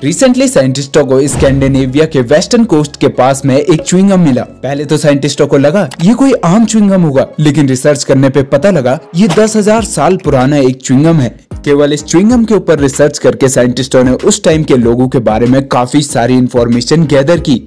Recently साइंटिस्टों को Scandinavia के western coast के पास में एक च्युइंगम मिला। पहले तो साइंटिस्टों को लगा ये कोई आम च्युइंगम होगा, लेकिन रिसर्च करने पे पता लगा ये 10,000 साल पुराना एक च्युइंगम है। केवल इस च्युइंगम के ऊपर रिसर्च करके साइंटिस्टों ने उस टाइम के लोगों के बारे में काफी सारी इंफॉर्मेशन गैदर की।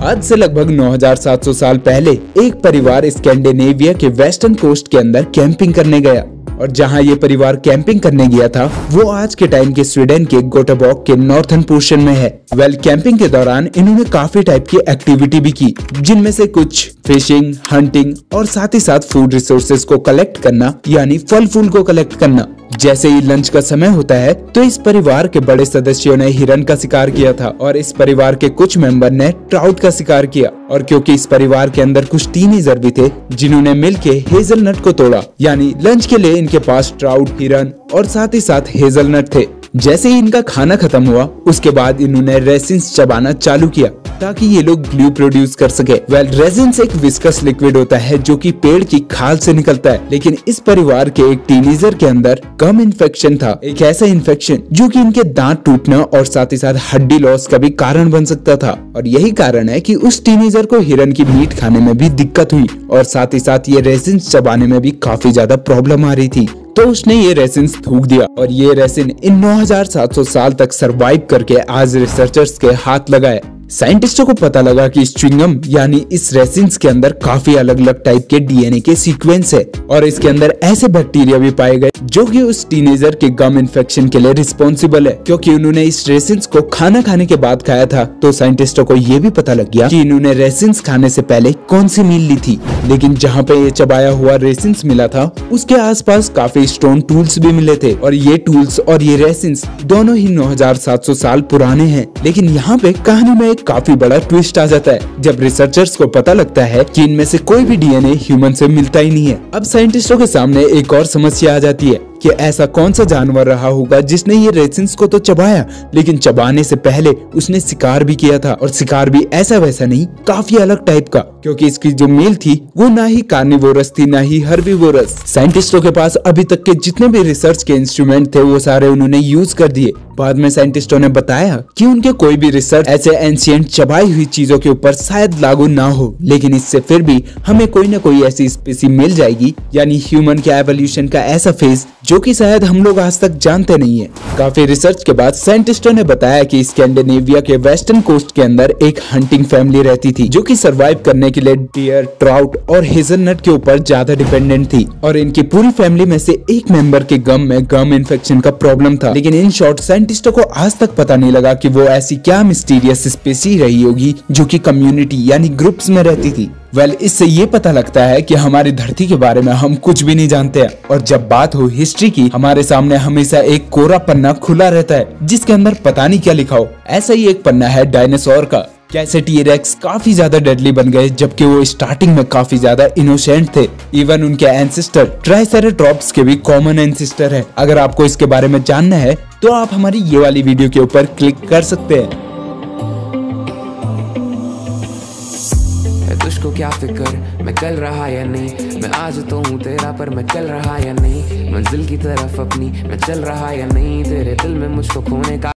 आज से लगभग 9,700 साल पहले एक परिवार स्कैंडिनेविया के वेस्टर्न कोस्ट के अंदर कैंपिंग करने गया, और जहां ये परिवार कैंपिंग करने गया था वो आज के टाइम के स्वीडन के गोटेबॉर्ग के नॉर्थन पोर्शन में है। कैंपिंग के दौरान इन्होंने काफी टाइप की एक्टिविटी भी की, जिनमें से कुछ फिशिंग, हंटिंग और साथ ही साथ फूड रिसोर्सेज को कलेक्ट करना, यानी फल फूल को कलेक्ट करना। जैसे ही लंच का समय होता है तो इस परिवार के बड़े सदस्यों ने हिरन का शिकार किया था और इस परिवार के कुछ मेंबर ने ट्राउट का शिकार किया। और क्योंकि इस परिवार के अंदर कुछ टीनेजर भी थे जिन्होंने मिलके हेजलनट को तोड़ा, यानी लंच के लिए इनके पास ट्राउट, हिरन और साथ ही साथ हेजलनट थे। जैसे ही इनका खाना खत्म हुआ उसके बाद इन्होंने रेसिन्स चबाना चालू किया ताकि ये लोग ग्लू प्रोड्यूस कर सके। रेसिन्स एक विस्कस लिक्विड होता है जो कि पेड़ की खाल से निकलता है, लेकिन इस परिवार के एक टीनेजर के अंदर गम इन्फेक्शन था, एक ऐसा इन्फेक्शन जो कि इनके दांत टूटना और साथ ही साथ हड्डी लॉस का भी कारण बन सकता था। और यही कारण है कि उस टीनेजर को हिरन की मीट खाने में भी दिक्कत हुई और साथ ही साथ ये रेसिन्स चबाने में भी काफी ज्यादा प्रॉब्लम आ रही थी। तो उसने ये रेसिन्स थूक दिया और ये रेसिन इन 9,700 साल तक सरवाइव करके आज रिसर्चर्स के हाथ लगाए। साइंटिस्टों को पता लगा कि इस च्युइंगम यानी इस रेसिन्स के अंदर काफी अलग अलग टाइप के डीएनए के सीक्वेंस है और इसके अंदर ऐसे बैक्टीरिया भी पाए गए जो कि उस टीनेजर के गम इन्फेक्शन के लिए रिस्पॉन्सिबल है। क्योंकि उन्होंने इस रेसिन्स को खाना खाने के बाद खाया था तो साइंटिस्टों को ये भी पता लग गया कि इन्होंने रेसिन्स खाने से पहले कौन सी मील ली थी। लेकिन जहाँ पे ये चबाया हुआ रेसिन्स मिला था उसके आसपास काफी स्टोन टूल्स भी मिले थे और ये टूल्स और ये रेसिन्स दोनों ही 9,700 साल पुराने हैं। लेकिन यहाँ पे कहानी में काफी बड़ा ट्विस्ट आ जाता है जब रिसर्चर्स को पता लगता है कि इनमें से कोई भी डीएनए ह्यूमन से मिलता ही नहीं है। अब साइंटिस्टों के सामने एक और समस्या आ जाती है कि ऐसा कौन सा जानवर रहा होगा जिसने ये रेसिन्स को तो चबाया, लेकिन चबाने से पहले उसने शिकार भी किया था, और शिकार भी ऐसा वैसा नहीं, काफी अलग टाइप का, क्योंकि इसकी जो मील थी वो ना ही कार्निवोरस थी ना ही हर्बीवोरस। साइंटिस्टों के पास अभी तक के जितने भी रिसर्च के इंस्ट्रूमेंट थे वो सारे उन्होंने यूज कर दिए। बाद में साइंटिस्टों ने बताया कि उनके कोई भी रिसर्च ऐसे एंशिएंट चबाई हुई चीजों के ऊपर शायद लागू ना हो, लेकिन इससे फिर भी हमें कोई ना कोई ऐसी स्पीसी मिल जाएगी, यानी ह्यूमन के एवोल्यूशन का ऐसा फेज जो कि शायद हम लोग आज तक जानते नहीं है। काफी रिसर्च के बाद साइंटिस्टों ने बताया कि स्कैंडिनेविया के वेस्टर्न कोस्ट के अंदर एक हंटिंग फैमिली रहती थी जो कि सरवाइव करने के लिए डियर, ट्राउट और हेजलनट के ऊपर ज्यादा डिपेंडेंट थी, और इनकी पूरी फैमिली में से एक मेंबर के गम में गम इन्फेक्शन का प्रॉब्लम था। लेकिन इन शॉर्ट साइंटिस्टों को आज तक पता नहीं लगा कि वो ऐसी क्या मिस्टीरियस स्पीसी रही होगी जो कि कम्युनिटी यानी ग्रुप्स में रहती थी। इससे ये पता लगता है कि हमारी धरती के बारे में हम कुछ भी नहीं जानते हैं, और जब बात हो हिस्ट्री की हमारे सामने हमेशा एक कोरा पन्ना खुला रहता है जिसके अंदर पता नहीं क्या लिखा हो। ऐसा ही एक पन्ना है डायनासोर का। कैसे टी-रेक्स काफी ज्यादा डेडली बन गए जबकि वो स्टार्टिंग में काफी ज्यादा इनोसेंट थे। इवन उनके एंसेस्टर ट्राइसेराटॉप्स के भी कॉमन एंसेस्टर है। अगर आपको इसके बारे में जानना है तो आप हमारी ये वाली वीडियो के ऊपर क्लिक कर सकते हैं। तुझको क्या फिक्र मैं कल रहा या नहीं, मैं आज तो हूँ तेरा पर मैं कल रहा या नहीं, मंजिल की तरफ अपनी मैं चल रहा या नहीं, तेरे दिल में मुझको खोने का